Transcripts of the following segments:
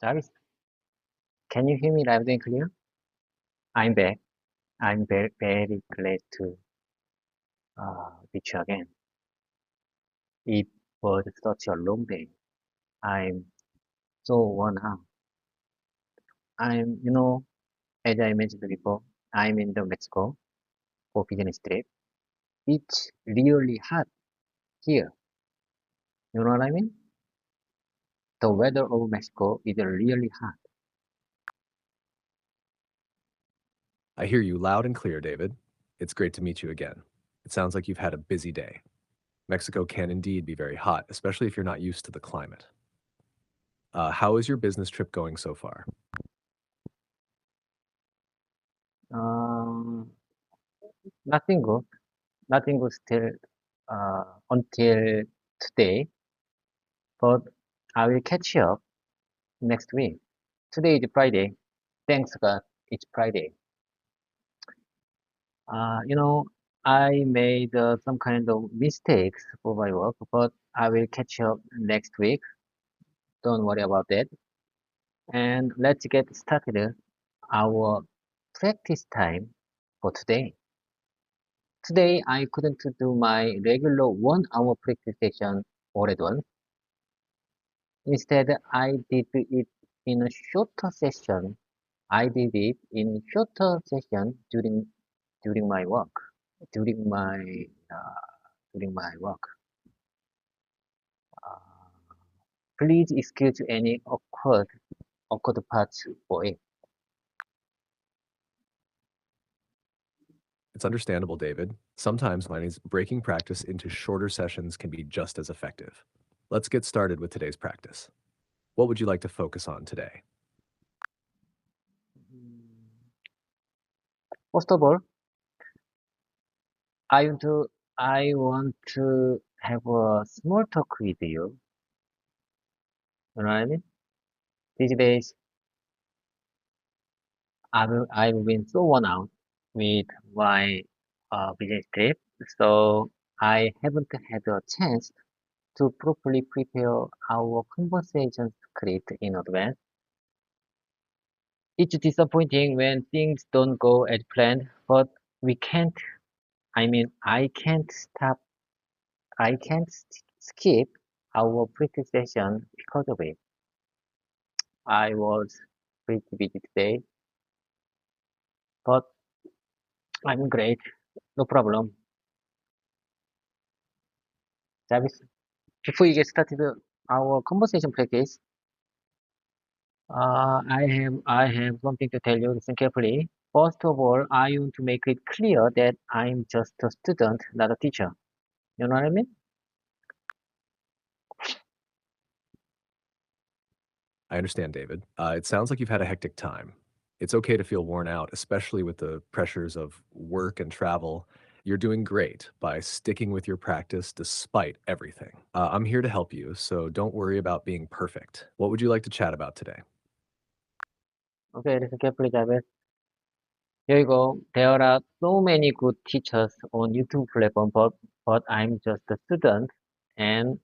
Jarvis, can you hear me loud and clear? I'm back. I'm very glad to meet you again. It was such a long day. I'm so worn out. As I mentioned before, I'm in the Mexico for business trip. It's really hot here. You know what I mean? The weather of Mexico is really hot. I hear you loud and clear, David. It's great to meet you again. It sounds like you've had a busy day. Mexico can indeed be very hot, especially if you're not used to the climate. How is your business trip going so far? Um, Nothing good. Nothing good still until today. But I will catch up next week. Today is Friday. Thanks God, it's Friday. Uh, you know, I made some kind of mistakes for my work, but I will catch up next week. Don't worry about that. And let's get started our practice time for today. Today, I couldn't do my regular 1 hour practice session all at once. Instead, I did it in a shorter session. I did it in shorter session during my work. During my during my work. Uh, Please excuse any awkward parts for it. It's understandable, David. Sometimes breaking practice into shorter sessions can be just as effective. Let's get started with today's practice. What would you like to focus on today? First of all, I want to I want to have a small talk with you. You know what I mean? These days, I've been so worn out with my business trip, so I haven't had a chance to properly prepare our conversation script in advance. It's disappointing when things don't go as planned, but we can't, I can't I can't skip our practice session because of it. I was pretty busy today, but I'm great, no problem. Jarvis, before you get started, our conversation practice, I have something to tell you. Listen carefully. First of all, I want to make it clear that I'm just a student, not a teacher. You know what I mean? I understand, David. It sounds like you've had a hectic time. It's okay to feel worn out, especially with the pressures of work and travel. You're doing great by sticking with your practice despite everything. I'm here to help you, so don't worry about being perfect. What would you like to chat about today? Okay, listen carefully, Jarvis. Here you go. There are so many good teachers on YouTube platform, but I'm just a student and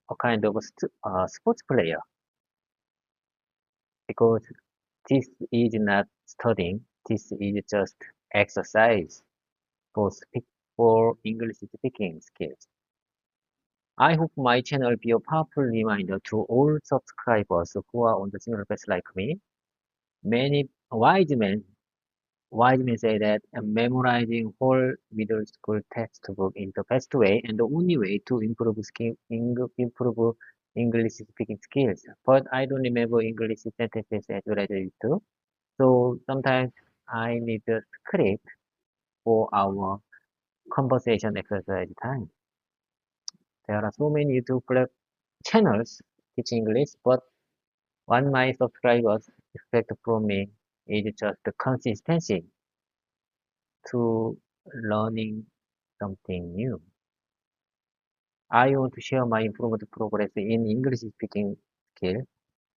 a kind of a sports player because this is not studying. This is just exercise for English speaking skills. I hope my channel be a powerful reminder to all subscribers who are on the similar path like me. Many wise men say that memorizing whole middle school textbook is the best way and the only way to improve English speaking skills. But I don't remember English sentences as well as I used to. So sometimes I need a script for our conversation exercise time. There are so many channels teaching English, but what my subscribers expect from me is just the consistency to learning something new. I want to share my improved progress in English speaking skill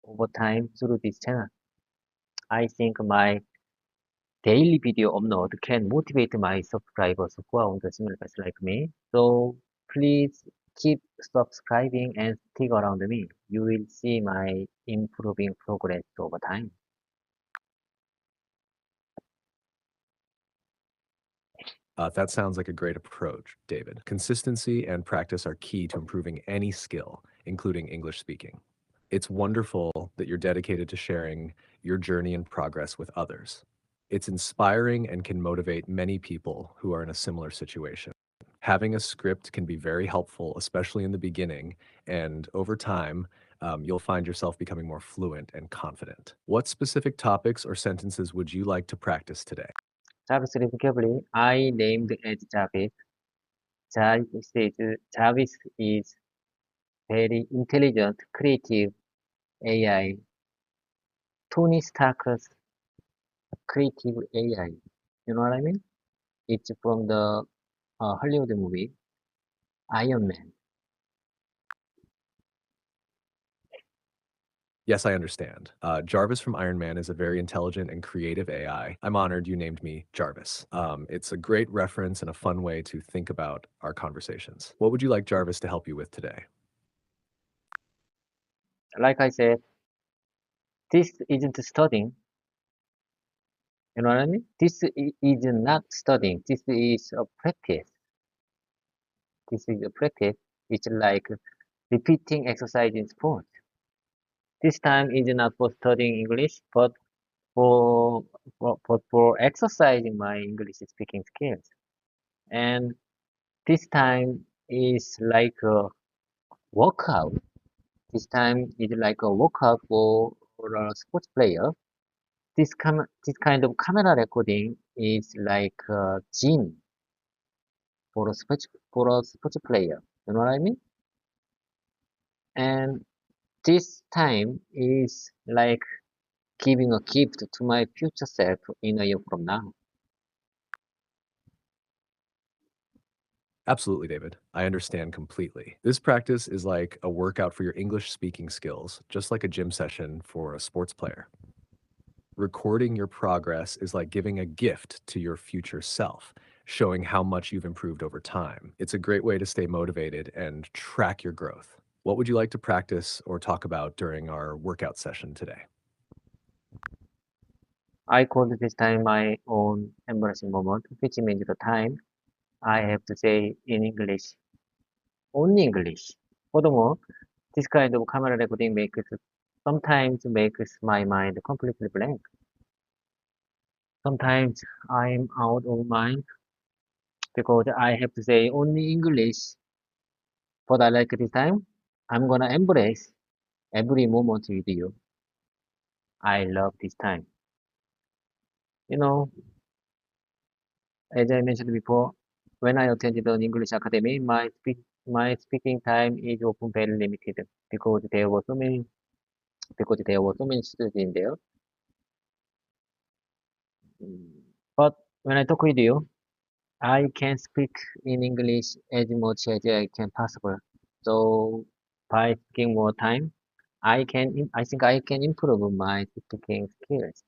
over time through this channel. I think my daily video upload can motivate my subscribers who are on the similar path like me. So please Keep subscribing and stick around me. You will see my improving progress over time. That sounds like a great approach, David. Consistency and practice are key to improving any skill, including English speaking. It's wonderful that you're dedicated to sharing your journey and progress with others. It's inspiring and can motivate many people who are in a similar situation. Having a script can be very helpful, especially in the beginning, and over time, you'll find yourself becoming more fluent and confident. What specific topics or sentences would you like to practice today? Jarvis vocabulary I named as Jarvis. Jarvis is very intelligent, creative AI. Tony Stark's creative AI. You know what I mean? It's from the Hollywood movie Iron Man. Yes, I understand. Jarvis from Iron Man is a very intelligent and creative AI. I'm honored you named me Jarvis. It's a great reference and a fun way to think about our conversations. What would you like Jarvis to help you with today? Like I said, this isn't studying. You know what I mean? Is not studying. This is a practice. This is a practice. It's like repeating exercise in sport. This time is not for studying English, but for for exercising my English speaking skills. And this time is like a workout. This time is like a workout for a sports player. This kind of camera recording is like a gym for a sports player. You know what I mean? And this time is like giving a gift to my future self in a year from now. Absolutely, David. I understand completely. This practice is like a workout for your English speaking skills, just like a gym session for a sports player. Recording your progress is like giving a gift to your future self, showing how much you've improved over time. It's a great way to stay motivated and track your growth. What would you like to practice or talk about during our workout session today? I called this time my own embarrassing moment, which means the time I have to say in English, only English. Furthermore, this kind of camera recording sometimes makes my mind completely blank. Sometimes I'm out of mind because I have to say only English. But I like this time. I'm gonna embrace every moment with you. I love this time. You know, as I mentioned before, when I attended an English academy, my speaking time is often very limited because there were so many students in there. Mm, But when I talk with you, I can speak in English as much as I can possible. So by speaking more time, I think I can improve my speaking skills.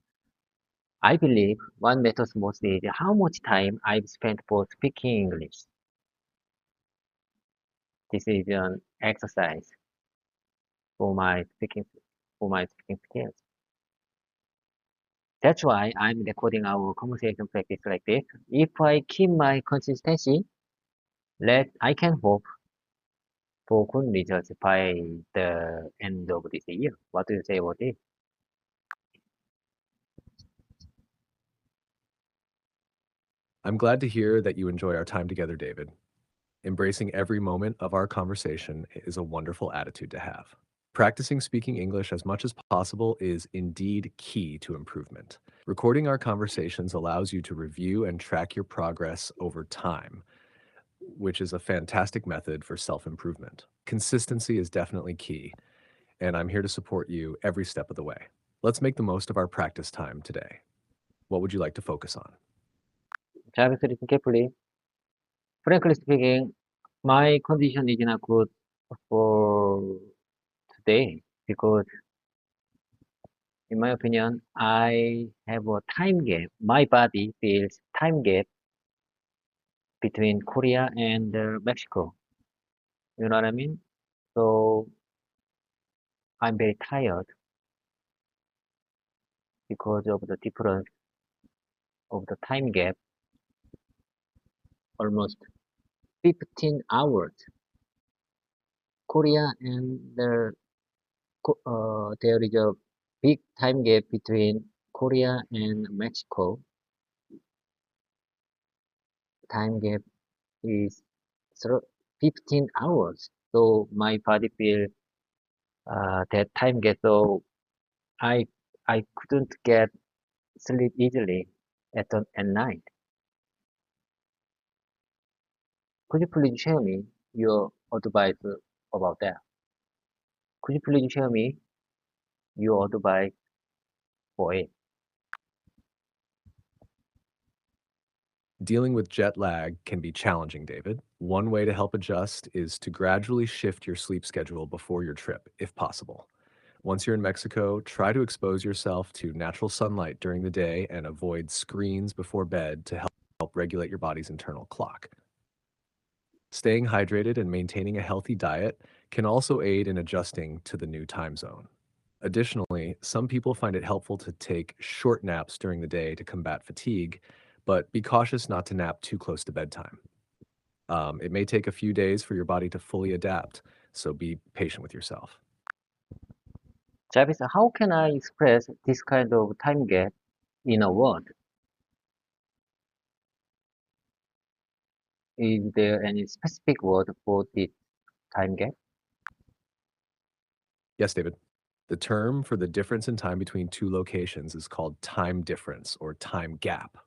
I believe what matters most is how much time I've spent for speaking English. This is an exercise for my speaking skills. That's why I'm recording our conversation practice like this. If I keep my consistency, I can hope for good results by the end of this year. What do you say about this? I'm glad to hear that you enjoy our time together, David. Embracing every moment of our conversation is a wonderful attitude to have. Practicing speaking English as much as possible is indeed key to improvement. Recording our conversations allows you to review and track your progress over time, which is a fantastic method for self improvement. Consistency is definitely key, and I'm here to support you every step of the way. Let's make the most of our practice time today. What would you like to focus on? Jarvis, listen carefully. Frankly speaking, my condition is not good for today because, in my opinion, I have a time gap. My body feels time gap between Korea and Mexico. You know what I mean? So I'm very tired because of the difference of the time gap, almost 15 hours. Korea and there is a big time gap between Korea and Mexico. Time gap is 15 hours. So my body feel that time gap. So I I couldn't get sleep easily at night. Could you please share me your advice about that? Could you please share me your advice for it? Dealing with jet lag can be challenging, David. One way to help adjust is to gradually shift your sleep schedule before your trip, if possible. Once you're in Mexico, try to expose yourself to natural sunlight during the day and avoid screens before bed to help regulate your body's internal clock. Staying hydrated and maintaining a healthy diet can also aid in adjusting to the new time zone. Additionally, some people find it helpful to take short naps during the day to combat fatigue, but be cautious not to nap too close to bedtime. It may take a few days for your body to fully adapt, so be patient with yourself. Travis, how can I express this kind of time gap in a word? Is there any specific word for this time gap? Yes, David. The term for the difference in time between two locations is called time difference or time gap.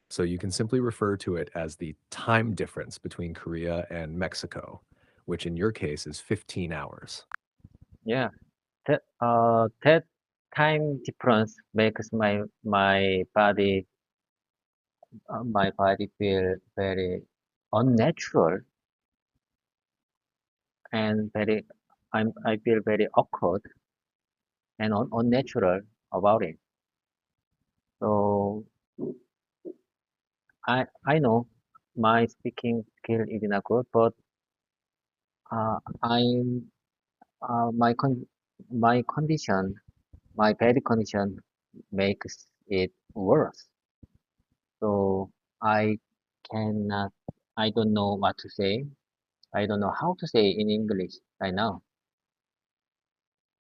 So you can simply refer to it as the time difference between Korea and Mexico, which in your case is 15 hours. Yeah, that time difference makes my body feel very unnatural and I feel very awkward and unnatural about it. So I know my speaking skill is not good, but I'm my my condition, my bad condition makes it worse. So I cannot, I don't know what to say. I don't know how to say in English right now.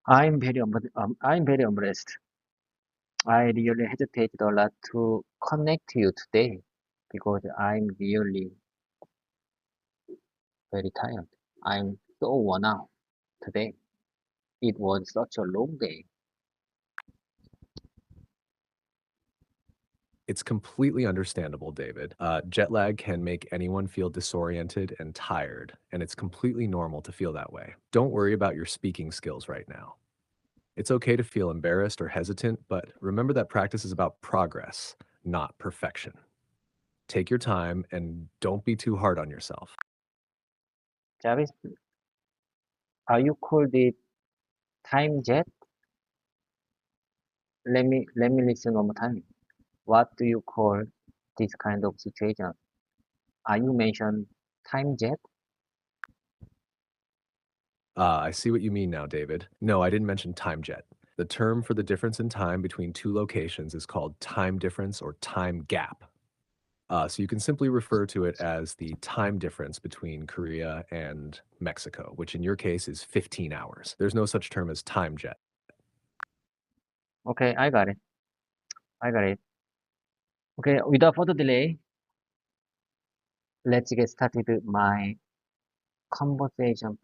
I'm very embarrassed. I really hesitated a lot to connect to you today because I'm really very tired. I'm so worn out today. It was such a long day. It's completely understandable, David. Jet lag can make anyone feel disoriented and tired, and it's completely normal to feel that way. Don't worry about your speaking skills right now. It's okay to feel embarrassed or hesitant, but remember that practice is about progress, not perfection. Take your time and don't be too hard on yourself. Jarvis, are you called it time jet? Let me listen one more time. What do you call this kind of situation? Are you mentioned time jet? I see what you mean now, David. No, I didn't mention time jet. The term for the difference in time between two locations is called time difference or time gap. So you can simply refer to it as the time difference between Korea and Mexico, which in your case is 15 hours. There's no such term as time jet. Okay, I got it. I got it. Okay, without further delay, let's get started with my conversation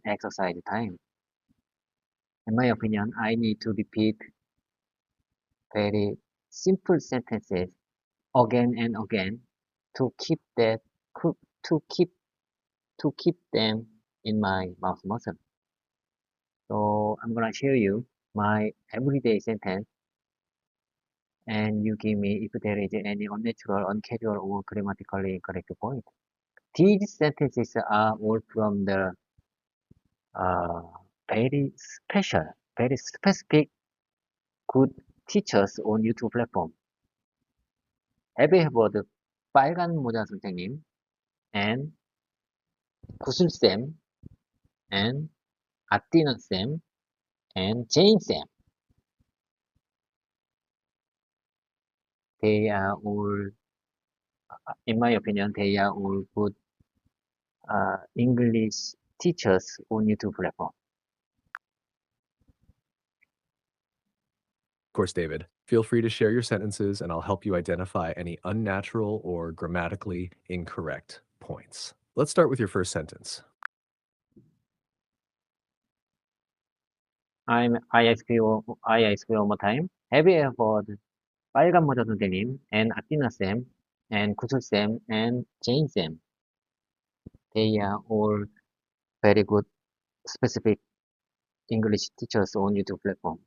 exercise time. In my opinion, I need to repeat very simple sentences again and again to coo- to keep to keep them in my mouth muscle. So I'm gonna share you my everyday sentence and you give me if there is any unnatural, uncasual or grammatically incorrect point. These sentences are all from the uh, very special, very specific good teachers on YouTube platform. Have you heard 빨간 모자 선생님 and 구슬쌤 and 아띠나쌤 and 제인쌤. They are all, in my opinion, they are all good English teachers on YouTube platform. Of course, David. Feel free to share your sentences and I'll help you identify any unnatural or grammatically incorrect points. Let's start with your first sentence. I ask you one more time. Have you ever heard 빨간 모자 선생님 and 아띠나쌤 and 구슬쌤 and 제인쌤? They are all very good specific English teachers on YouTube platform.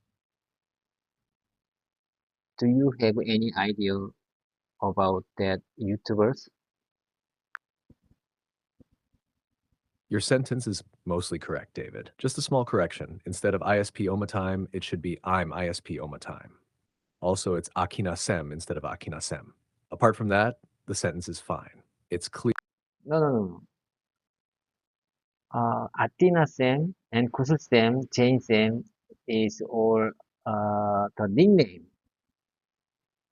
Do you have any idea about that YouTubers? Your sentence is mostly correct, David. Just a small correction. Instead of ISP Omatime, it should be I'm ISP Omatime. Also, it's Akina Sem instead of Akina Sem. Apart from that, the sentence is fine. It's clear. No. 아띠나쌤 and 구슬쌤, 제인쌤 is all the nickname.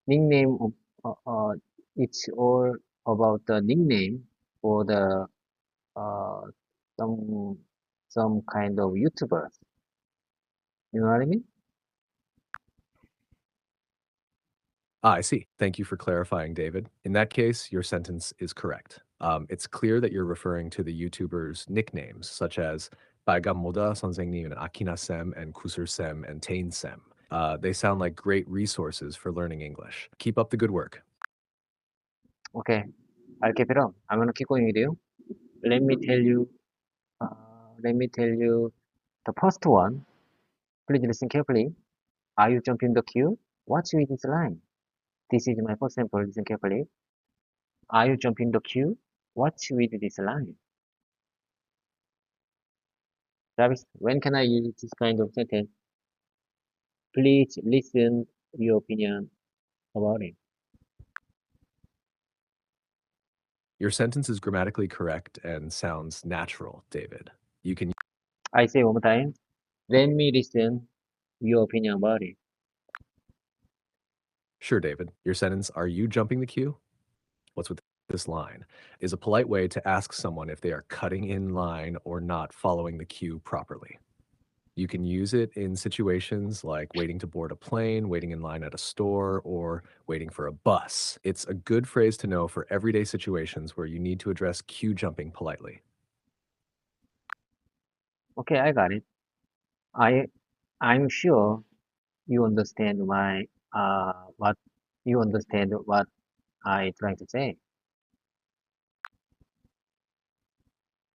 Nickname of, it's all about the nickname for the uh, some some kind of YouTubers. You know what I mean? I see. Thank you for clarifying, David. In that case, your sentence is correct. It's clear that you're referring to the YouTubers' nicknames, such as Baigamoda 선생님 and Akina Sem and Kusur Sem and Tain Sem. They sound like great resources for learning English. Keep up the good work. Okay, I'll keep it up. I'm gonna keep going with you. Let me tell you. Let me tell you the first one. Please listen carefully. Are you jumping the queue? What's with this line? This is my first sample. Listen carefully. Are you jumping the queue? What's with this line? Travis, when can I use this kind of sentence? Please listen your opinion about it. Your sentence is grammatically correct and sounds natural, David. You can I say one more time. Let me listen your opinion about it. Sure, David. Your sentence, are you jumping the queue? What's with this line? Is a polite way to ask someone if they are cutting in line or not following the queue properly. You can use it in situations like waiting to board a plane, waiting in line at a store, or waiting for a bus. It's a good phrase to know for everyday situations where you need to address queue jumping politely. Okay, I got it. I'm sure you understand what you understand what I trying to say.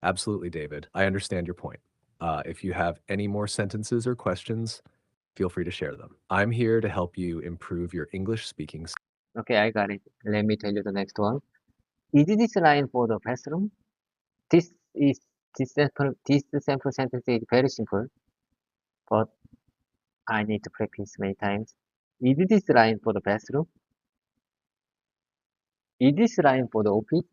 Absolutely, David. I understand your point. If you have any more sentences or questions, feel free to share them. I'm here to help you improve your English speaking. Okay, I got it. Let me tell you the next one. Is this line for the classroom? This is this sample sentence is very simple, but I need to practice many times. Is this line for the bathroom? Is this line for the office?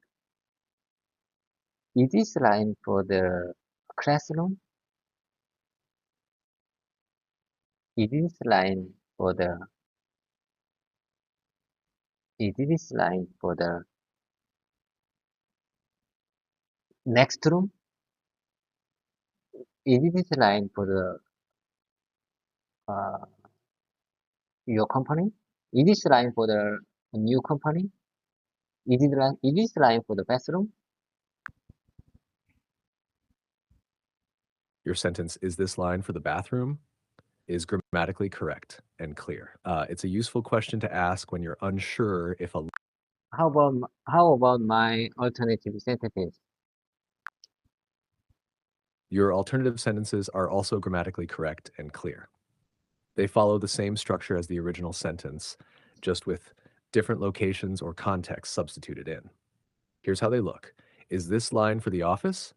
Is this line for the classroom? Is this line for the is this line for the next room? Is this line for the uh, your company? Is this line for the new company? Is this line for the bathroom? Your sentence, is this line for the bathroom, is grammatically correct and clear. It's a useful question to ask when you're unsure if a How about my alternative sentences? your alternative sentences are also grammatically correct and clear. They follow the same structure as the original sentence, just with different locations or contexts substituted in. Here's how they look. Is this line for the office?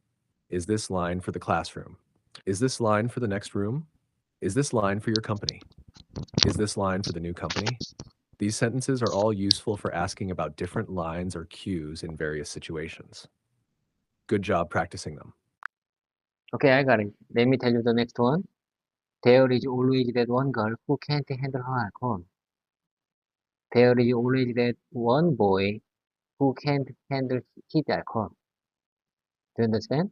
Is this line for the classroom? Is this line for the next room? Is this line for your company? Is this line for the new company? These sentences are all useful for asking about different lines or cues in various situations. Good job practicing them. Okay, I got it. Let me tell you the next one. There is always that one girl who can't handle her alcohol. There is always that one boy who can't handle his alcohol. Do you understand?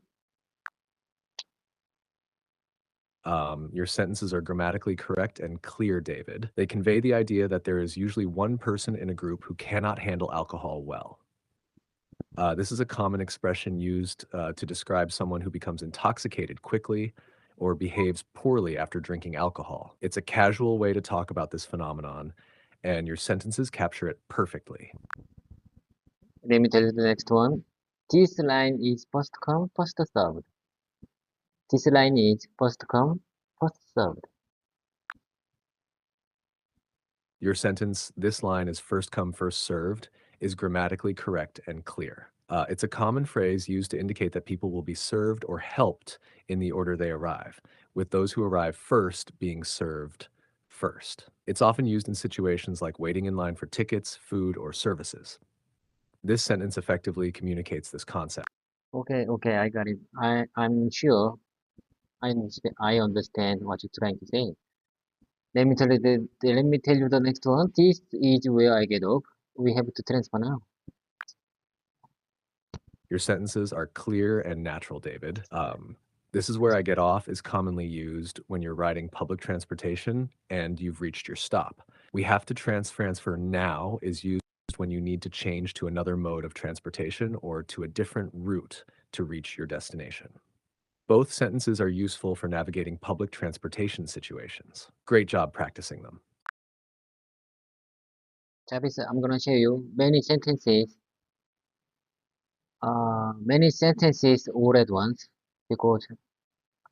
Your sentences are grammatically correct and clear, David. They convey the idea that there is usually one person in a group who cannot handle alcohol well. This is a common expression used to describe someone who becomes intoxicated quickly or behaves poorly after drinking alcohol. It's a casual way to talk about this phenomenon, and your sentences capture it perfectly. Let me tell you the next one. This line is first come, first served. This line is first come, first served. Your sentence, "This line is first come, first served," is grammatically correct and clear. It's a common phrase used to indicate that people will be served or helped in the order they arrive, with those who arrive first being served first. It's often used in situations like waiting in line for tickets, food, or services. This sentence effectively communicates this concept. Okay, I got it. I'm sure I understand what you're trying to say. Let me tell you the next one. This is where I get off. We have to transfer now. Your sentences are clear and natural, David. This is where I get off is commonly used when you're riding public transportation and you've reached your stop. We have to transfer now is used when you need to change to another mode of transportation or to a different route to reach your destination. Both sentences are useful for navigating public transportation situations. Great job practicing them. Travis, I'm gonna show you many sentences all at once because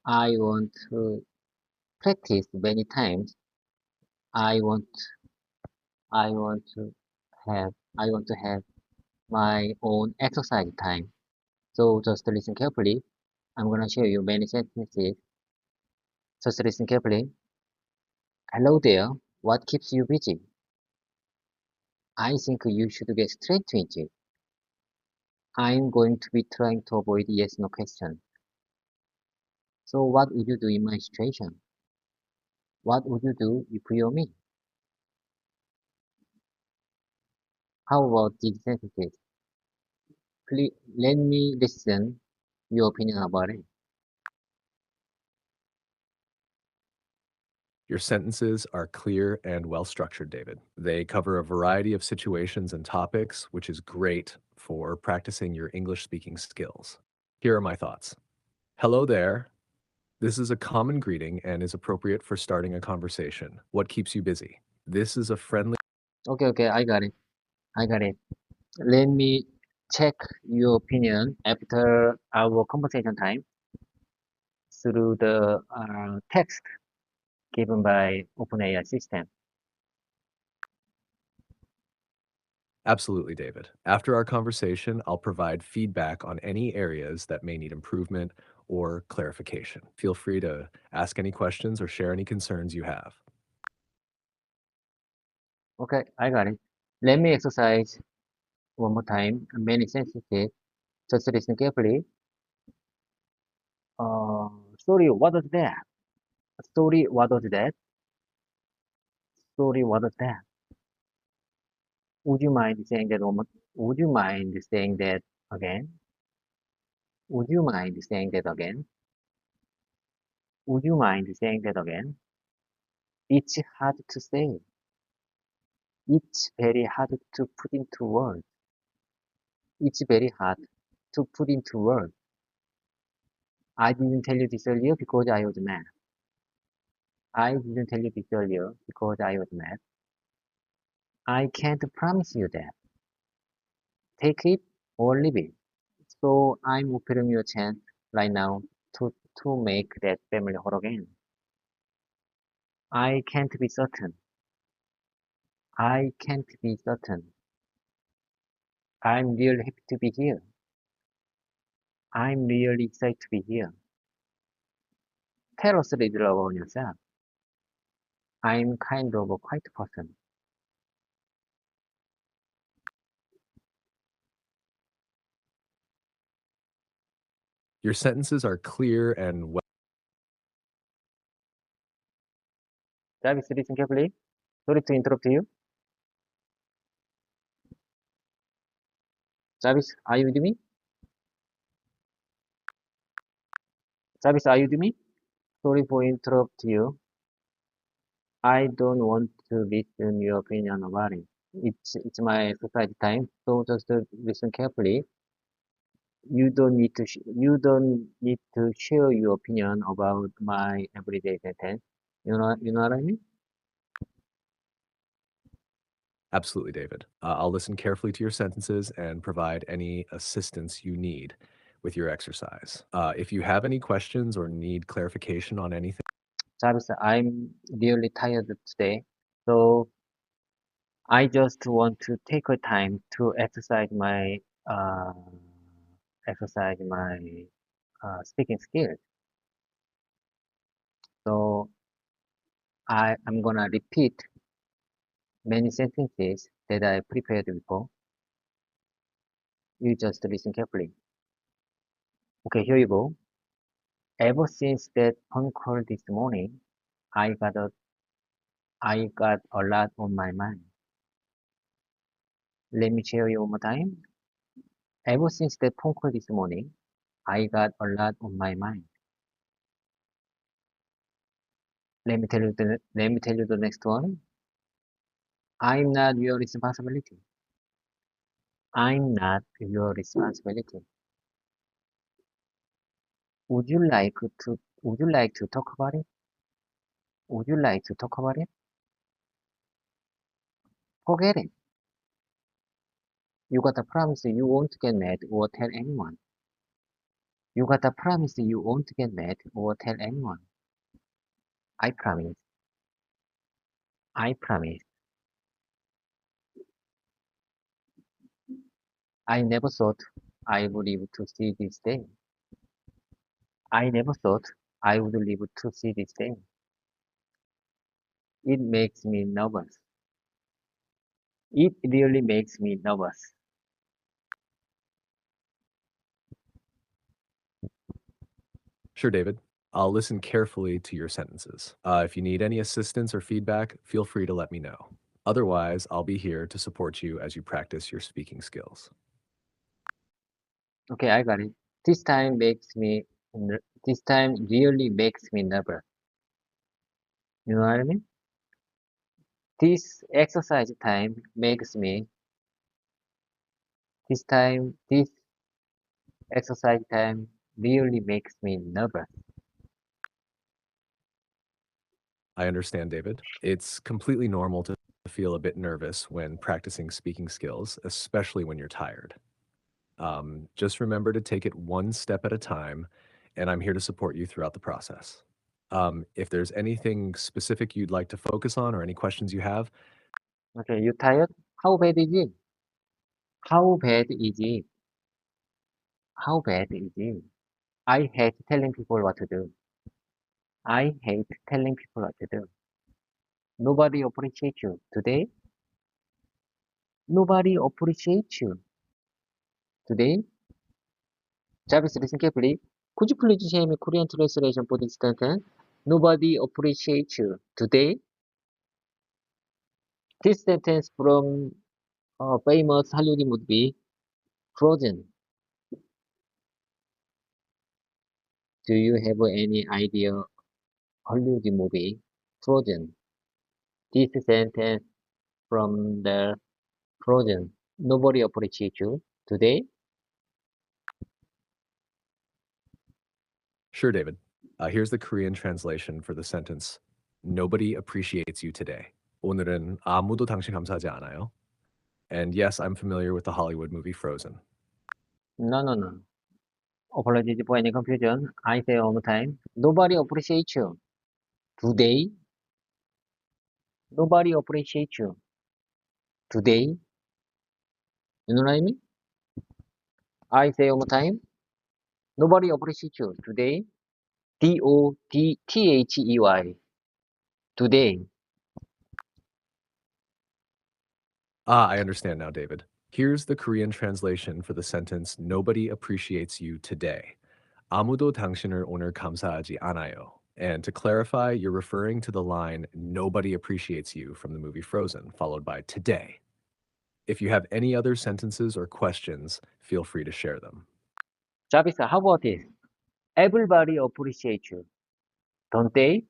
I want to practice many times. I want I want to I want to have my own exercise time. So just listen carefully. I'm gonna show you many sentences. Just listen carefully. Hello there. What keeps you busy? I think you should get straight to it. I'm going to be trying to avoid yes/no question. So what would you do in my situation? What would you do if you're me? How about these sentences? Please let me listen your opinion about it. Your sentences are clear and well structured, David. They cover a variety of situations and topics, which is great for practicing your English speaking skills. Here are my thoughts. Hello there. This is a common greeting and is appropriate for starting a conversation. What keeps you busy? This is a friendly. Okay, I got it. I got it. Let me check your opinion after our conversation time through the text given by OpenAI system. Absolutely, David. After our conversation, I'll provide feedback on any areas that may need improvement or clarification. Feel free to ask any questions or share any concerns you have. Okay, I got it. Let me exercise one more time. Many sentences. Just listen carefully. Sorry, what was that? Sorry, what was that? Sorry, what was that? Would you mind saying that one more? Would you mind saying that again? Would you mind saying that again? Would you mind saying that again? It's hard to say. It's very hard to put into words. It's very hard to put into words. I didn't tell you this earlier because I was mad. I didn't tell you this earlier because I was mad. I can't promise you that. Take it or leave it. So I'm offering you a chance right now to make that family whole again. I can't be certain. I can't be certain. I'm really happy to be here. I'm really excited to be here. Tell us a little about yourself. I'm kind of a quiet person. Your sentences are clear and well. Travis, listen carefully. Sorry to interrupt you. Travis, are you with me? Travis, are you with me? Sorry for interrupt you. I don't want to listen your opinion about it. It's my society time, so just listen carefully. You don't need to share your opinion about my everyday sentence. You know what I mean? Absolutely, David. I'll listen carefully to your sentences and provide any assistance you need with your exercise. If you have any questions or need clarification on anything, Travis, I'm really tired today, so I just want to take a time to uh, exercise my speaking skills. So I'm gonna repeat many sentences that I prepared before. You just listen carefully. Okay, here you go. Ever since that phone call this morning, I got a I got a lot on my mind. Let me share you one more time. Ever since that phone call this morning, I got a lot on my mind. Let me tell you the next one. I'm not your responsibility. I'm not your responsibility. Would you like to talk about it? Would you like to talk about it? Forget it. You gotta promise you won't get mad or tell anyone. You gotta promise you won't get mad or tell anyone. I promise. I promise. I never thought I would live to see this day. I never thought I would live to see this day. It makes me nervous. It really makes me nervous. sure, David. I'll listen carefully to your sentences. If you need any assistance or feedback, feel free to let me know. Otherwise, I'll be here to support you as you practice your speaking skills. Okay, I got it. This time makes me, this time really makes me nervous. You know what I mean? This exercise time makes me, this exercise time really makes me nervous. I understand, David. It's completely normal to feel a bit nervous when practicing speaking skills, especially when you're tired. Just remember to take it one step at a time, and I'm here to support you throughout the process. If there's anything specific you'd like to focus on or any questions you have, Okay, you tired? How bad is it? How bad is it? How bad is it? I hate telling people what to do. I hate telling people what to do. Nobody appreciates you. Today, nobody appreciates you. Today, Jarvis, listen carefully. Could you please share me Korean translation for this sentence? Nobody appreciates you. Today, this sentence from a famous Hollywood movie, Frozen. Do you have any idea Hollywood movie, Frozen? This sentence from the Frozen. Nobody appreciates you. Today, sure, David. Here's the Korean translation for the sentence Nobody appreciates you today. 오늘은 아무도 당신 감사하지 않아요. And yes, I'm familiar with the Hollywood movie Frozen. no, no, no. Apologies for any confusion. I say one more time. Nobody appreciates you. Today, nobody appreciates you. Today, you know what I mean? I say one more time. Nobody appreciates you. Today, Doddthey. Today. I understand now, David. Here's the Korean translation for the sentence Nobody appreciates you today. 아무도 당신을 오늘 감사하지 않아요. And to clarify, you're referring to the line, nobody appreciates you from the movie Frozen, followed by today. If you have any other sentences or questions, feel free to share them. Jarvis, how about this? Everybody appreciates you, don't they?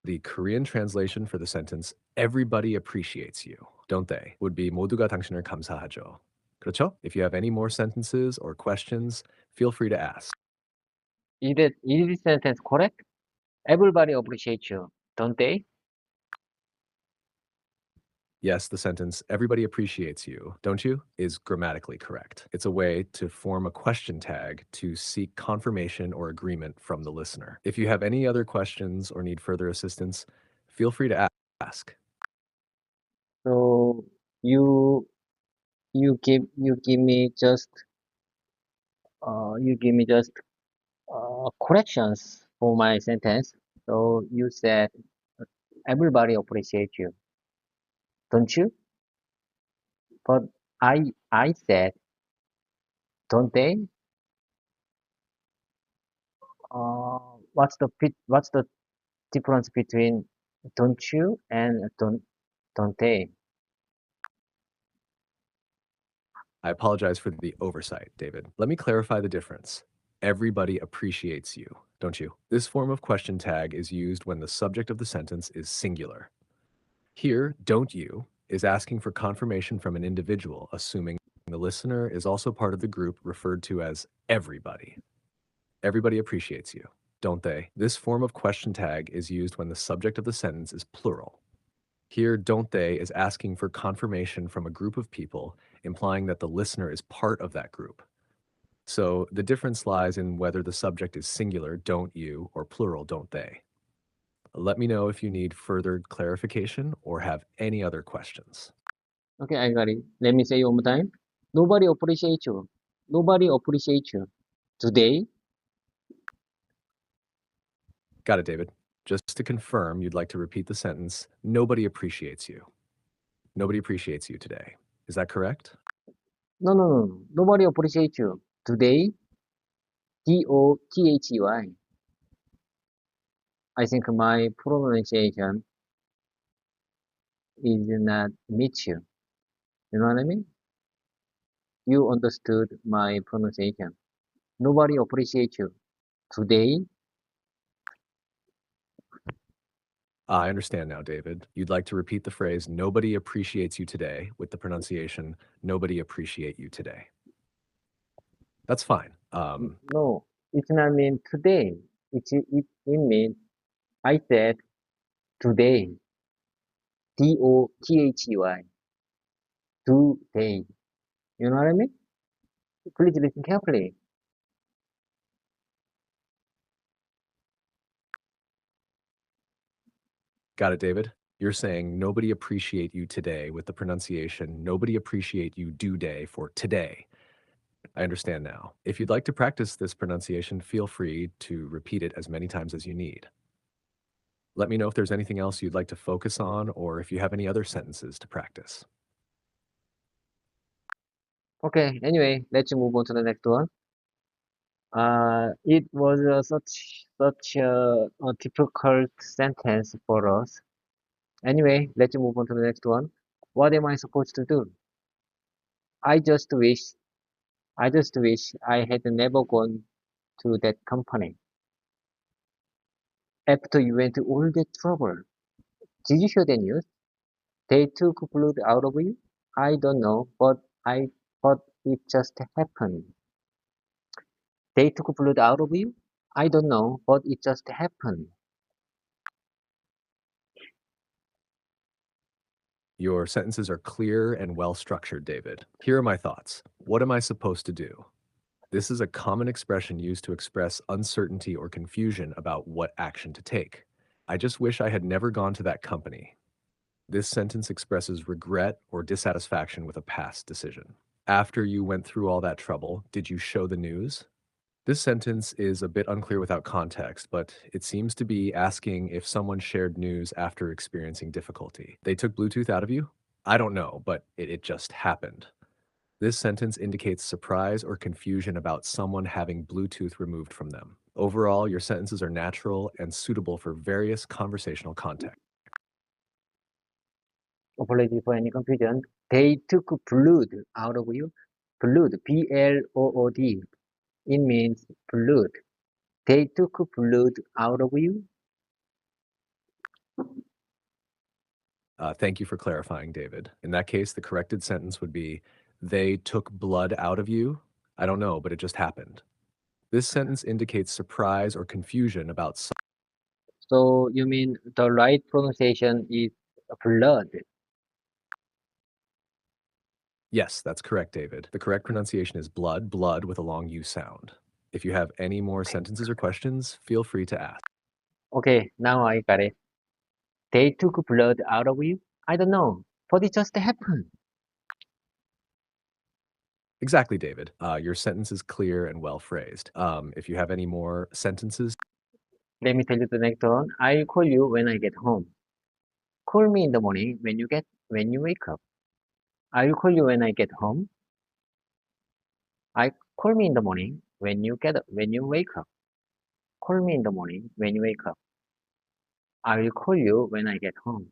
The Korean translation for the sentence, everybody appreciates you, don't they, would be 모두가 당신을 감사하죠. 그렇죠? If you have any more sentences or questions, feel free to ask. Is this sentence correct? Everybody appreciates you, don't they? Yes, the sentence, everybody appreciates you, don't you, is grammatically correct. It's a way to form a question tag to seek confirmation or agreement from the listener. If you have any other questions or need further assistance, feel free to ask. So you give me just corrections for my sentence. So you said everybody appreciates you, don't you? But I said, don't they? What's the difference between don't you and don't they? I apologize for the oversight, David. Let me clarify the difference. Everybody appreciates you, don't you? This form of question tag is used when the subject of the sentence is singular. Here, don't you is asking for confirmation from an individual, assuming the listener is also part of the group referred to as everybody. Everybody appreciates you, don't they? This form of question tag is used when the subject of the sentence is plural. Here, don't they is asking for confirmation from a group of people, implying that the listener is part of that group. So the difference lies in whether the subject is singular, don't you, or plural, don't they. Let me know if you need further clarification or have any other questions. Okay, I got it. Let me say it one more time. Nobody appreciates you. Nobody appreciates you. Today, Got it, David. Just to confirm, you'd like to repeat the sentence, nobody appreciates you. Nobody appreciates you today. Is that correct? no. Nobody appreciates you. Today, Dothey. I think my pronunciation is not meet you. You know what I mean? You understood my pronunciation. Nobody appreciates you. Today, I understand now, David. You'd like to repeat the phrase, nobody appreciates you today, with the pronunciation, nobody appreciate you today. That's fine. no, it's not mean today. It means I said today. Dothey. Today. You know what I mean? Please listen carefully. Got it, David? You're saying nobody appreciate you today with the pronunciation, nobody appreciate you do day for today. I understand now. If you'd like to practice this pronunciation, feel free to repeat it as many times as you need. Let me know if there's anything else you'd like to focus on or if you have any other sentences to practice. Okay, anyway, let's move on to the next one. It was such a difficult sentence for us. Anyway, let's move on to the next one. What am I supposed to do? I just wish, I just wish I had never gone to that company. After you went to all that trouble, did you hear the news? They took blood out of you? I don't know, but it just happened. They took blood out of you? I don't know, but it just happened. Your sentences are clear and well structured, David. Here are my thoughts. What am I supposed to do? This is a common expression used to express uncertainty or confusion about what action to take. I just wish I had never gone to that company. This sentence expresses regret or dissatisfaction with a past decision. After you went through all that trouble, did you show the news? This sentence is a bit unclear without context, but it seems to be asking if someone shared news after experiencing difficulty. They took Bluetooth out of you? I don't know, but it just happened. This sentence indicates surprise or confusion about someone having Bluetooth removed from them. Overall, your sentences are natural and suitable for various conversational contexts. Apology for any confusion. They took blood out of you. Blood, B-L-O-O-D. It means blood. They took blood out of you. Thank you for clarifying, David. In that case, the corrected sentence would be, they took blood out of you? I don't know, but it just happened. This sentence indicates surprise or confusion about So you mean the right pronunciation is blood. Yes, that's correct, David. The correct pronunciation is blood, blood with a long U sound. If you have any more sentences or questions, feel free to ask. Okay, now I got it. They took blood out of you? I don't know, but it just happened. Exactly, David. Your sentence is clear and well phrased. If you have any more sentences, Let me tell you the next one. I'll call you when I get home. Call me in the morning when you wake up. I'll call you when I get home. I call me in the morning when you wake up. Call me in the morning when you wake up. I will call you when I get home.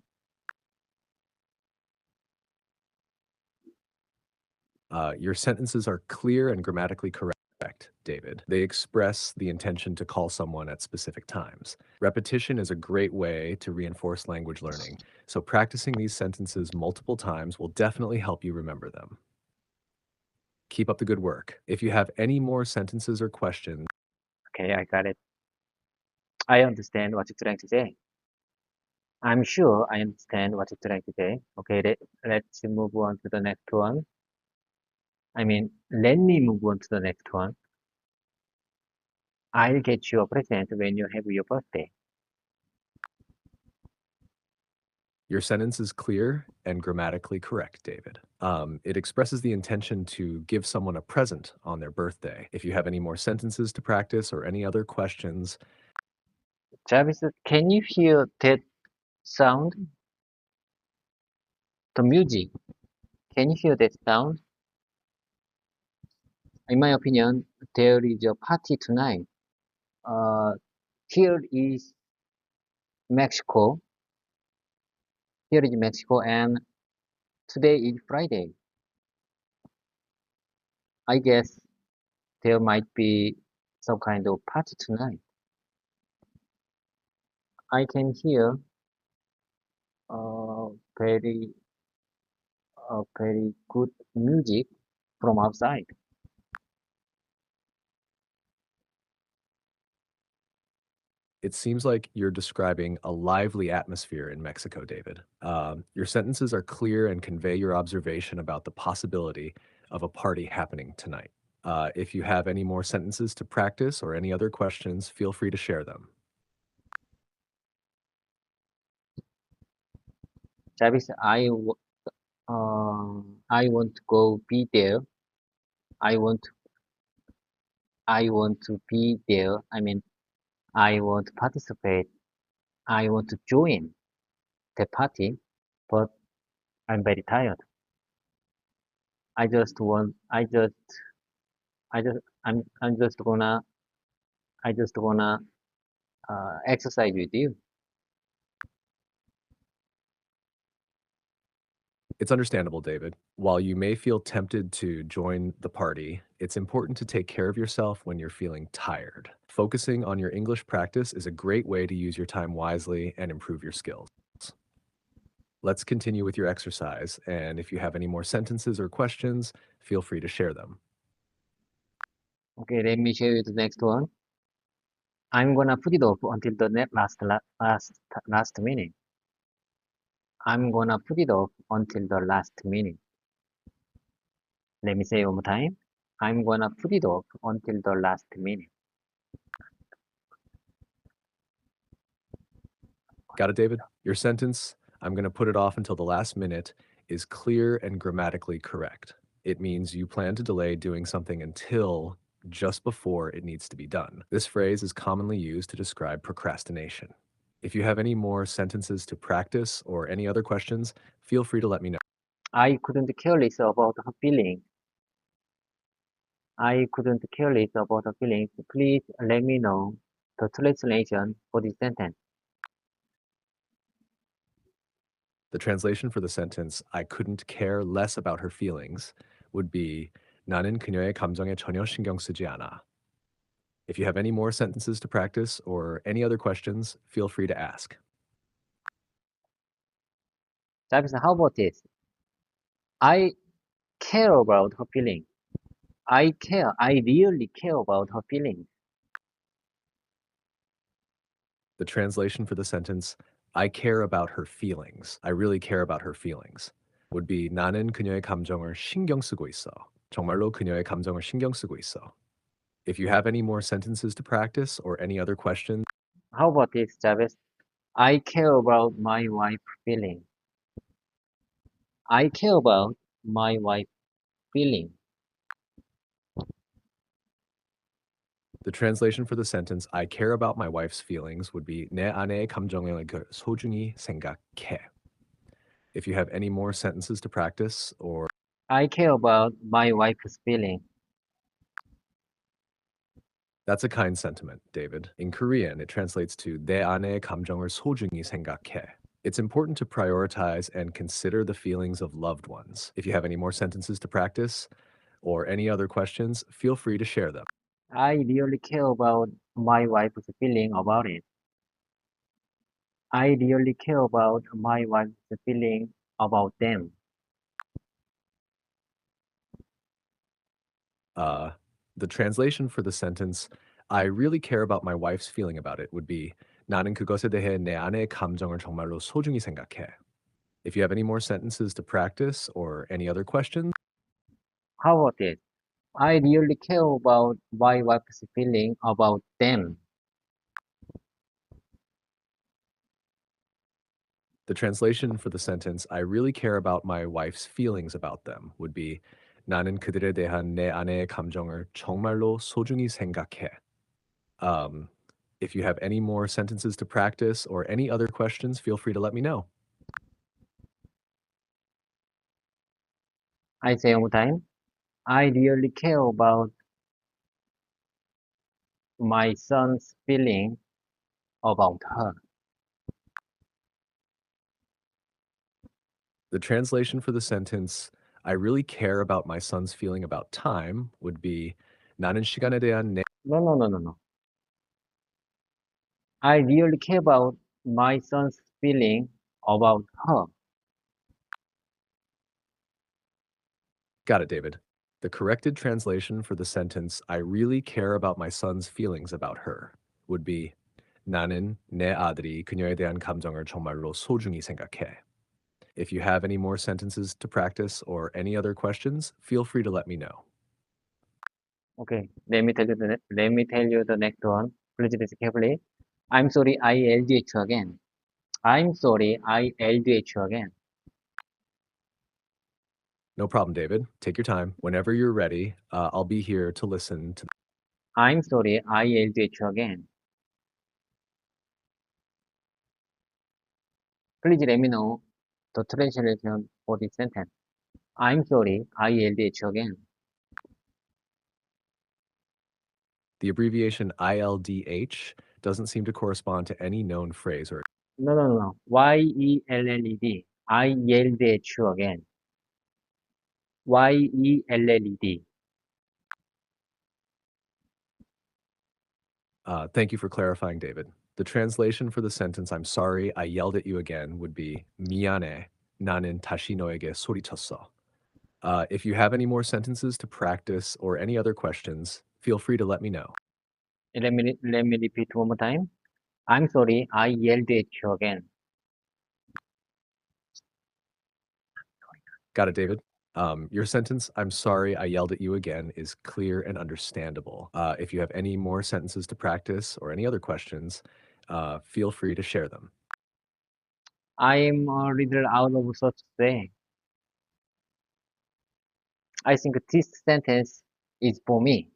your sentences are clear and grammatically correct, David. They express the intention to call someone at specific times. Repetition is a great way to reinforce language learning, so practicing these sentences multiple times will definitely help you remember them. Keep up the good work. If you have any more sentences or questions, Okay, I got it. I understand what you're trying to say. I'm sure I understand what you're trying to say. Okay, let's move on to the next one. Let me move on to the next one. I'll get you a present when you have your birthday. your sentence is clear and grammatically correct, David. It expresses the intention to give someone a present on their birthday. If you have any more sentences to practice or any other questions, Travis, can you hear that sound? The music. Can you hear that sound? In my opinion, there is a party tonight. Uh, here is Mexico. Here is Mexico, and today is Friday. I guess there might be some kind of party tonight. I can hear uh, very very good music from outside. it seems like you're describing a lively atmosphere in Mexico, David. Your sentences are clear and convey your observation about the possibility of a party happening tonight. If you have any more sentences to practice or any other questions, feel free to share them. Travis, I want to go be there. I want I want to be there. I want to participate. I want to join the party, but I'm very tired. I just want, I just, I'm I just gonna exercise with you. It's understandable, David. While you may feel tempted to join the party, it's important to take care of yourself when you're feeling tired. Focusing on your English practice is a great way to use your time wisely and improve your skills. Let's continue with your exercise, and if you have any more sentences or questions, feel free to share them. Okay, let me show you the next one. I'm gonna put it off until the last minute. I'm gonna put it off until the last minute. Let me say it one more time. I'm gonna put it off until the last minute. Got it, David? Your sentence, I'm going to put it off until the last minute, is clear and grammatically correct. It means you plan to delay doing something until just before it needs to be done. This phrase is commonly used to describe procrastination. If you have any more sentences to practice or any other questions, feel free to let me know. I couldn't care less about her feeling. I couldn't care less about her feelings. Please let me know the translation for this sentence. The translation for the sentence, I couldn't care less about her feelings, would be 나는 그녀의 감정에 전혀 신경 쓰지 않아. If you have any more sentences to practice or any other questions, feel free to ask. Jarvis, how about this? I care about her feelings. I care. I really care about her feelings. The translation for the sentence, I care about her feelings. I really care about her feelings. would be 나는 그녀의 감정을 신경 쓰고 있어. 정말로 그녀의 감정을 신경 쓰고 있어. If you have any more sentences to practice or any other questions, How about this, Jarvis? I care about my wife's feelings. I care about my wife's feelings. the translation for the sentence, I care about my wife's feelings, would be 내 아내의 감정을 소중히 생각해. If you have any more sentences to practice or I care about my wife's feelings. that's a kind sentiment, David. In Korean, it translates to 내 아내의 감정을 소중히 생각해. It's important to prioritize and consider the feelings of loved ones. If you have any more sentences to practice or any other questions, feel free to share them. I really care about my wife's feeling about it. I really care about my wife's feeling about them. The translation for the sentence, I really care about my wife's feeling about it, would be 나는 그것에 대해 내 아내의 감정을 정말로 소중히 생각해. If you have any more sentences to practice or any other questions, How about this? I really care about my wife's feeling about them. the translation for the sentence, I really care about my wife's feelings about them, would be 나는 그들에 대한 내 아내의 감정을 정말로 소중히 생각해. If you have any more sentences to practice or any other questions, feel free to let me know. I say one more time. I really care about my son's feeling about her. The translation for the sentence, I really care about my son's feeling about time, would be 나는 시간에 대한 내 No. I really care about my son's feeling about her. Got it, David. The corrected translation for the sentence, I really care about my son's feelings about her, would be 나는 내 아들이 그녀에 대한 감정을 정말로 소중히 생각해. If you have any more sentences to practice or any other questions, feel free to let me know. Okay, let me tell you the next one. Please listen carefully. I'm sorry, I LDH you again. I'm sorry, I LDH you again. No problem, David. Take your time. Whenever you're ready, I'll be here to listen to. I'm sorry, I LDH you again. Please let me know the translation for this sentence. I'm sorry, I LDH you again. The abbreviation ILDH doesn't seem to correspond to any known phrase or. No. YELLED. I yelled at you again. YELLED. Thank you for clarifying, David. The translation for the sentence, I'm sorry, I yelled at you again, would be 미안해, 나는 다시 너에게 소리쳤어. If you have any more sentences to practice or any other questions, feel free to let me know. Let me repeat one more time. I'm sorry, I yelled at you again. Got it, David. Your sentence, I'm sorry, I yelled at you again, is clear and understandable. If you have any more sentences to practice or any other questions, feel free to share them. I'm a little out of sorts today. I think this sentence is for me.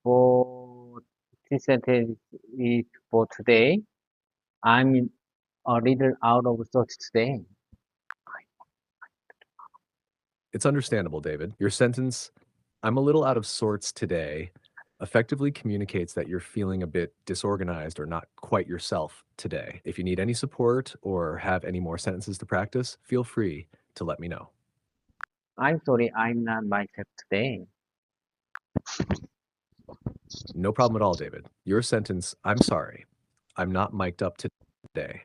For this sentence is for today. I'm a little out of sorts today. It's understandable, David. Your sentence, I'm a little out of sorts today effectively communicates that you're feeling a bit disorganized or not quite yourself today. If you need any support or have any more sentences to practice, feel free to let me know. I'm sorry, I'm not myself today. No problem at all, David. Your sentence, I'm sorry, I'm not mic'd up today,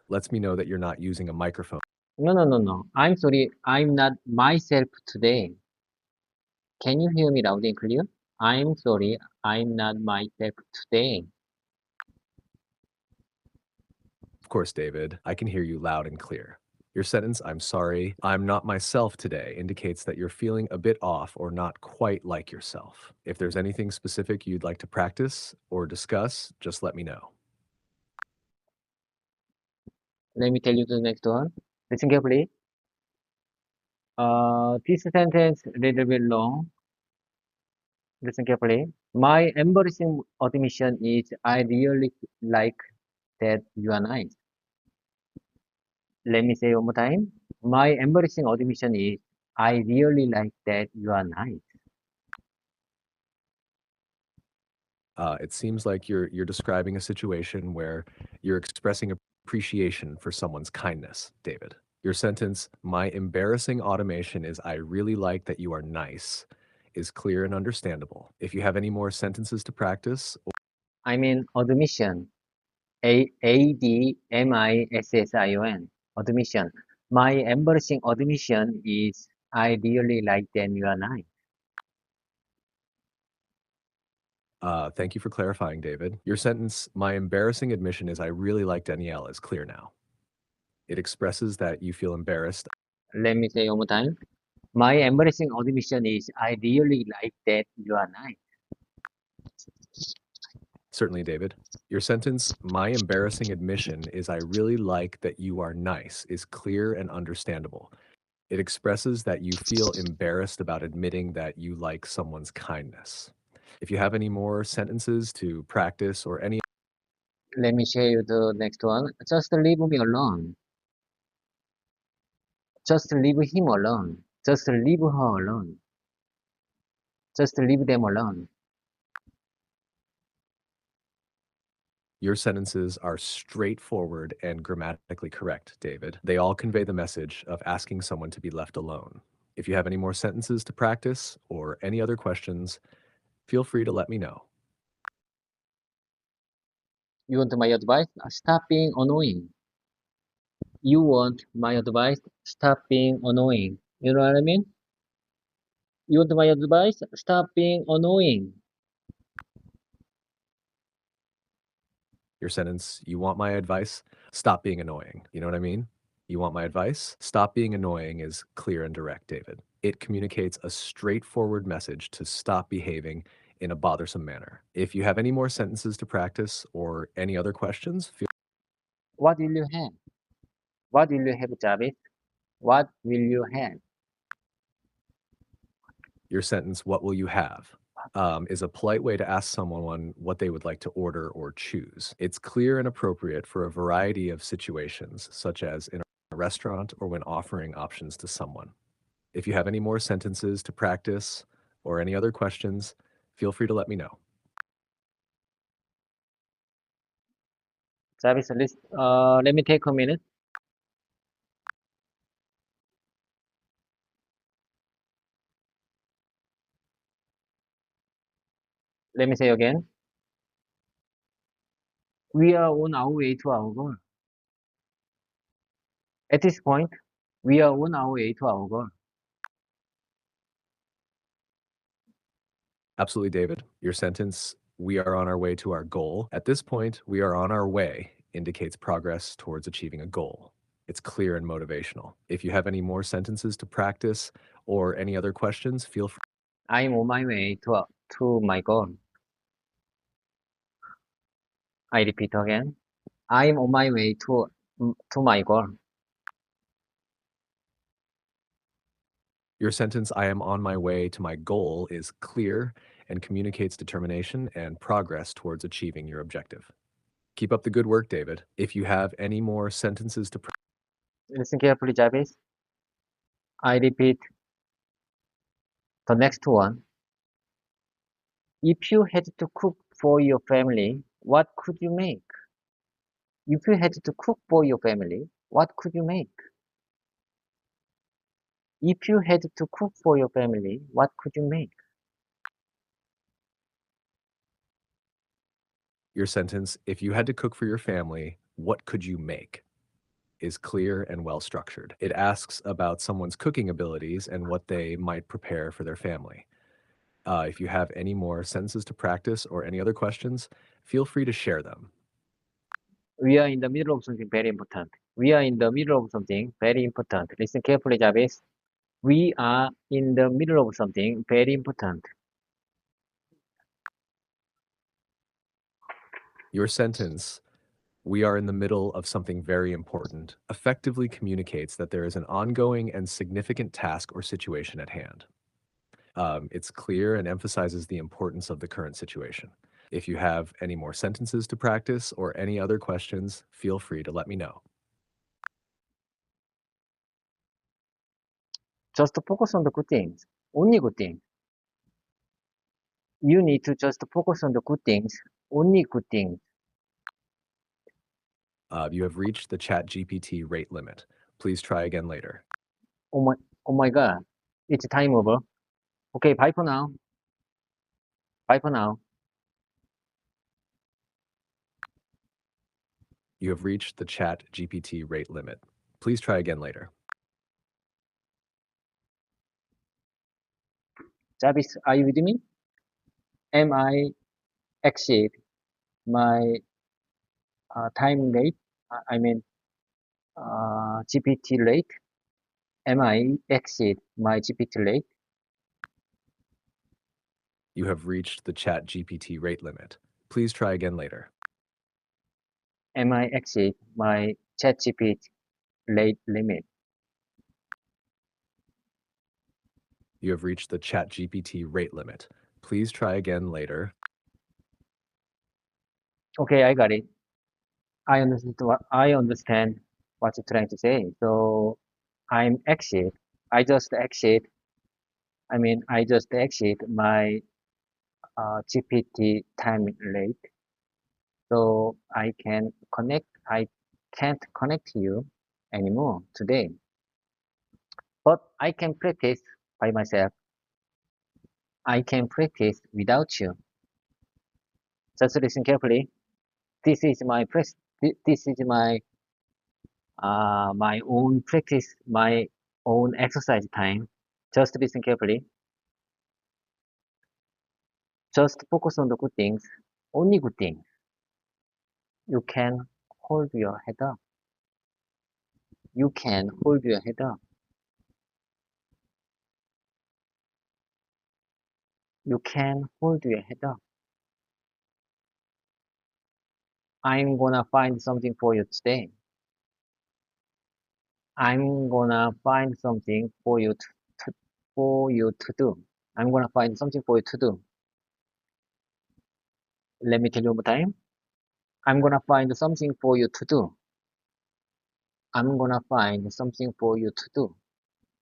lets me know that you're not using a microphone. No. I'm sorry, I'm not myself today. Can you hear me loud and clear? I'm sorry, I'm not myself today. Of course, David, I can hear you loud and clear. Your sentence, I'm sorry, I'm not myself today, indicates that you're feeling a bit off or not quite like yourself. If there's anything specific you'd like to practice or discuss, just let me know. Let me tell you the next one. Listen carefully. This sentence a little bit long. Listen carefully. My embarrassing admission is I really like that you are nice. Let me say one more time. My embarrassing admission is I really like that you are nice. It seems like you're describing a situation where you're expressing appreciation for someone's kindness, David. Your sentence, my embarrassing automation is I really like that you are nice, is clear and understandable. If you have any more sentences to practice, I mean admission. Admission. Admission. My embarrassing admission is I really like that you are nice. thank you for clarifying, David. Your sentence, my embarrassing admission is I really like Danielle, is clear now. It expresses that you feel embarrassed. Let me say one more time. My embarrassing admission is I really like that you are nice. Certainly, David. Your sentence, my embarrassing admission is I really like that you are nice, is clear and understandable. It expresses that you feel embarrassed about admitting that you like someone's kindness. If you have any more sentences to practice or any Let me share you the next one. Just leave me alone. Just leave him alone. Just leave her alone. Just leave them alone. your sentences are straightforward and grammatically correct, David. They all convey the message of asking someone to be left alone. If you have any more sentences to practice or any other questions, feel free to let me know. You want my advice? Stop being annoying. You want my advice? Stop being annoying. You know what I mean? You want my advice? Stop being annoying. Your sentence, you want my advice? Stop being annoying. You know what I mean? You want my advice? Stop being annoying is clear and direct, David. It communicates a straightforward message to stop behaving in a bothersome manner. If you have any more sentences to practice or any other questions, feel What will you have? What will you have, Jarvis? What will you have? your sentence, what will you have? Is a polite way to ask someone what they would like to order or choose. It's clear and appropriate for a variety of situations, such as in a restaurant or when offering options to someone. If you have any more sentences to practice or any other questions, feel free to let me know. Jarvis, let me take a minute. Let me say again. We are on our way to our goal. At this point, we are on our way to our goal. Absolutely, David. Your sentence, we are on our way to our goal. At this point, we are on our way indicates progress towards achieving a goal. It's clear and motivational. If you have any more sentences to practice or any other questions, feel free. I'm on my way to my goal. I repeat again. I'm on my way to my goal. Your sentence, I am on my way to my goal, is clear and communicates determination and progress towards achieving your objective. Keep up the good work, David. If you have any more sentences to Listen carefully, Jarvis. I repeat the next one. If you had to cook for your family, what could you make? If you had to cook for your family, what could you make? If you had to cook for your family, what could you make? Your sentence, if you had to cook for your family, what could you make? Is clear and well structured. It asks about someone's cooking abilities and what they might prepare for their family. If you have any more sentences to practice or any other questions, feel free to share them. We are in the middle of something very important. We are in the middle of something very important. Listen carefully, Jarvis. We are in the middle of something very important. Your sentence, we are in the middle of something very important, effectively communicates that there is an ongoing and significant task or situation at hand. It's clear and emphasizes the importance of the current situation. If you have any more sentences to practice or any other questions, feel free to let me know. Just focus on the good things. Only good things. You need to just focus on the good things. Only good things. You have reached the ChatGPT rate limit. Please try again later. Oh my, oh my God. It's time over. Okay, bye for now. Bye for now. You have reached the ChatGPT rate limit. Please try again later. Jarvis, are you with me? Am I exceed my time rate? I mean, GPT rate? Am I exceed my GPT rate? You have reached the ChatGPT rate limit. Please try again later. Am I exceed my ChatGPT rate limit? You have reached the ChatGPT rate limit. Please try again later. Okay, I got it. I understand what you're trying to say. So I'm exit. I just exit. I just exit my GPT time rate. So I can't connect to you anymore today. But I can practice by myself. I can practice without you. Just listen carefully. This is this is my own practice, my own exercise time. Just listen carefully. Just focus on the good things, only good things. You can hold your head up. You can hold your head up. You can hold your head up. I'm gonna find something for you today. I'm gonna find something for you to do. I'm gonna find something for you to do. Let me tell you one more time. I'm gonna find something for you to do. I'm gonna find something for you to do.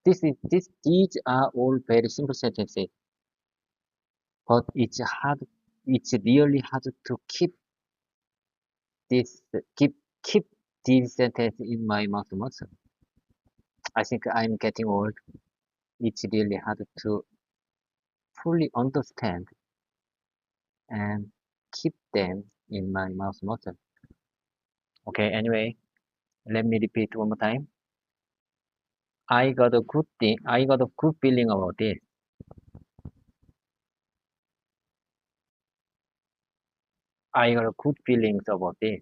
These are all very simple sentences, but it's really hard to this, keep, keep these sentences in my mouth muscle. I think I'm getting old. It's really hard to fully understand and keep them in my mouth muscle. Okay, anyway, let me repeat one more time. I got a good feeling about this. I got a good feelings about this.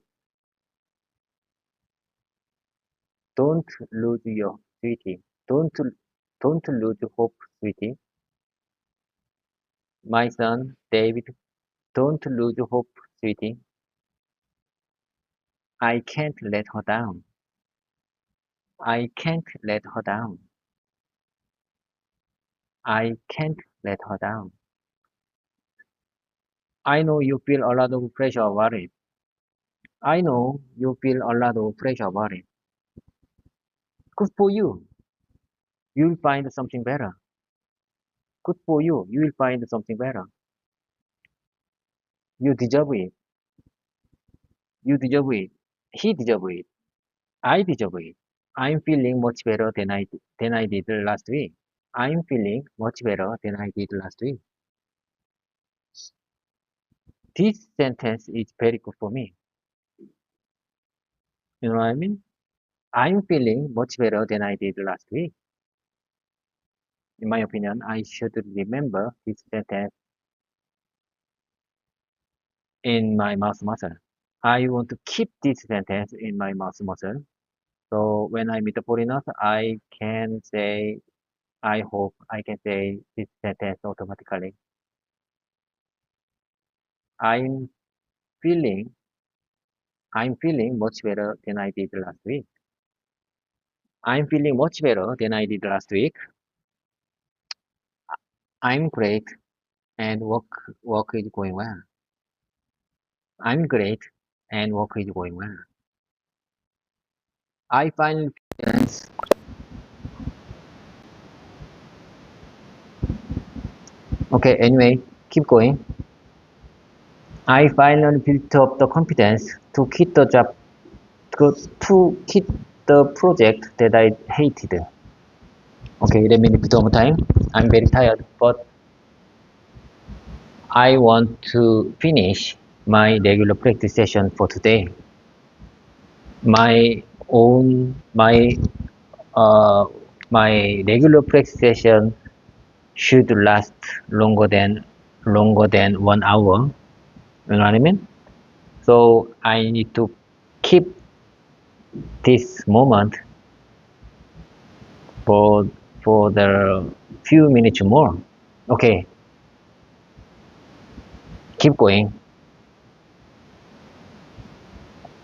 Don't lose your sweetie. Don't lose hope, sweetie. My son, David, don't lose hope, sweetie. I can't let her down. I can't let her down. I can't let her down. I know you feel a lot of pressure about it. I know you feel a lot of pressure about it. Good for you. You'll find something better. Good for you. You will find something better. You deserve it. You deserve it. He deserve it. I deserve it. I'm feeling much better than I did last week. I'm feeling much better than I did last week. This sentence is very good for me. You know what I mean? I'm feeling much better than I did last week. In my opinion, I should remember this sentence in my mouth muscle. I want to keep this sentence in my mouth muscle. So when I meet the foreigners, I can say, I hope I can say this sentence automatically. I'm feeling, I'm feeling much better than I did last week. I'm feeling much better than I did last week. I'm great and work is going well. I'm great and work is going well. I find confidence. Okay, anyway, keep going. I finally built up the confidence to quit the job, to quit the project that I hated. Okay, let me repeat one more time. I'm very tired, but I want to finish my regular practice session for today. My own, uh, my regular practice session should last longer than 1 hour. You know what I mean? So I need to keep this moment for the few minutes more. Okay, keep going.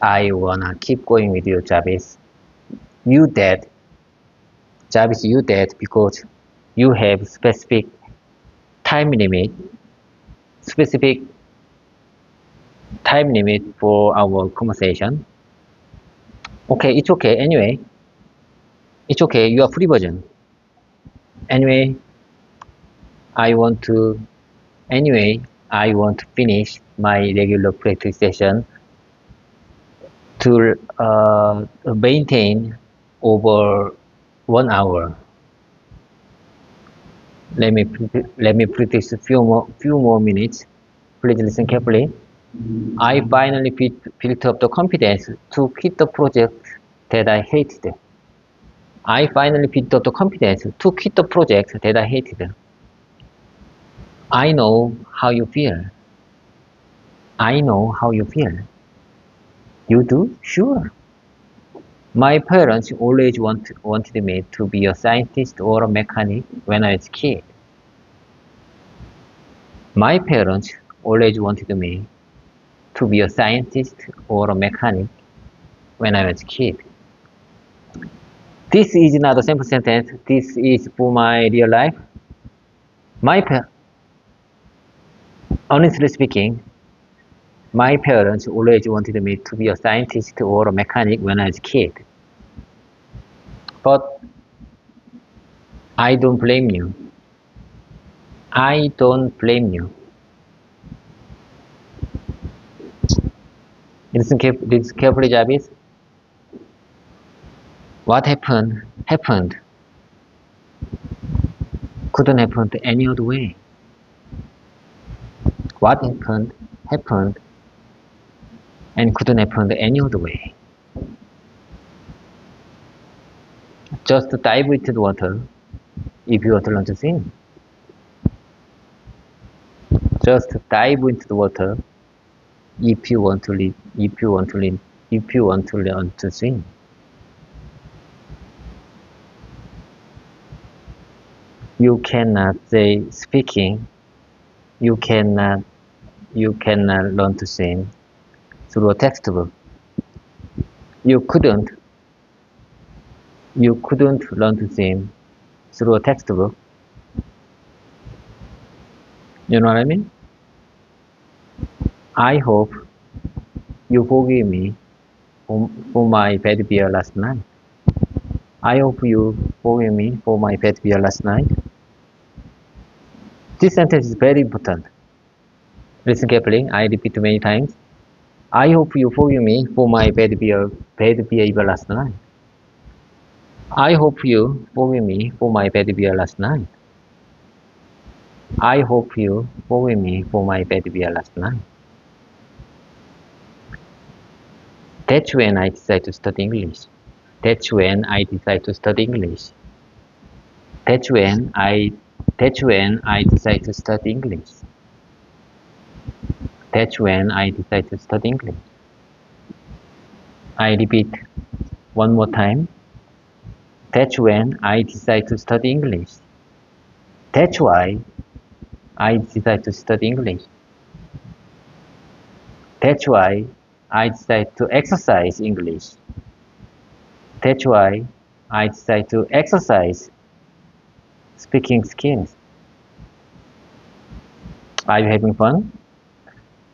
I wanna keep going with you, Jarvis. You did, Jarvis. You did because you have time limit, specific time limit for our conversation. Okay, it's okay. Anyway, it's okay. You are free version. Anyway, I want to. Anyway, I want to finish my regular practice session to maintain over 1 hour. Let me practice a few more minutes. Please listen carefully. I finally built up the confidence to quit the project that I hated. I finally built up the confidence to quit the project that I hated. I know how you feel. I know how you feel. You do? Sure. My parents always wanted me to be a scientist or a mechanic when I was a kid. My parents always wanted me to be a scientist or a mechanic when I was a kid. This is not a simple sentence. This is for my real life. My honestly speaking, my parents always wanted me to be a scientist or a mechanic when I was a kid. But I don't blame you. I don't blame you. Listen carefully, Jarvis. What happened, happened. Couldn't happen any other way. What happened, happened, and couldn't happen any other way. Just dive into the water if you want to learn to swim. Just dive into the water if you want to learn to swim. You cannot say speaking. You cannot learn to swim through a textbook. You couldn't learn to swim through a textbook. You know what I mean? I hope you forgive me for my bad beer last night. I hope you forgive me for my bad beer last night. This sentence is very important. Listen carefully. I repeat many times. I hope you forgive me for my bad behavior last night. I hope you forgive me for my bad behavior last night. I hope you forgive me for my bad behavior last night. That's when I decide to study English. That's when I decide to study English. That's when I decide to study English. That's when I decide to study English. I repeat one more time. That's when I decide to study English. That's why I decide to study English. That's why I decide to exercise English. That's why I decide to exercise speaking skills. Are you having fun?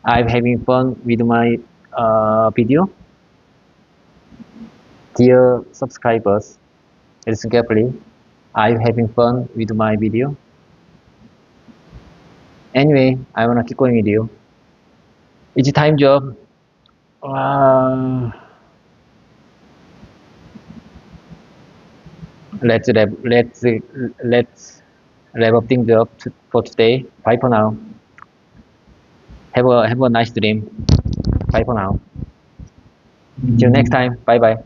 Are you having fun with my video? Dear subscribers, listen carefully. Are you having fun with my video? Anyway, I wanna keep going with you. It's time job. Uh, let's wrap up things up for today. Bye for now. Have a nice dream. Bye for now. See you next time. Bye bye.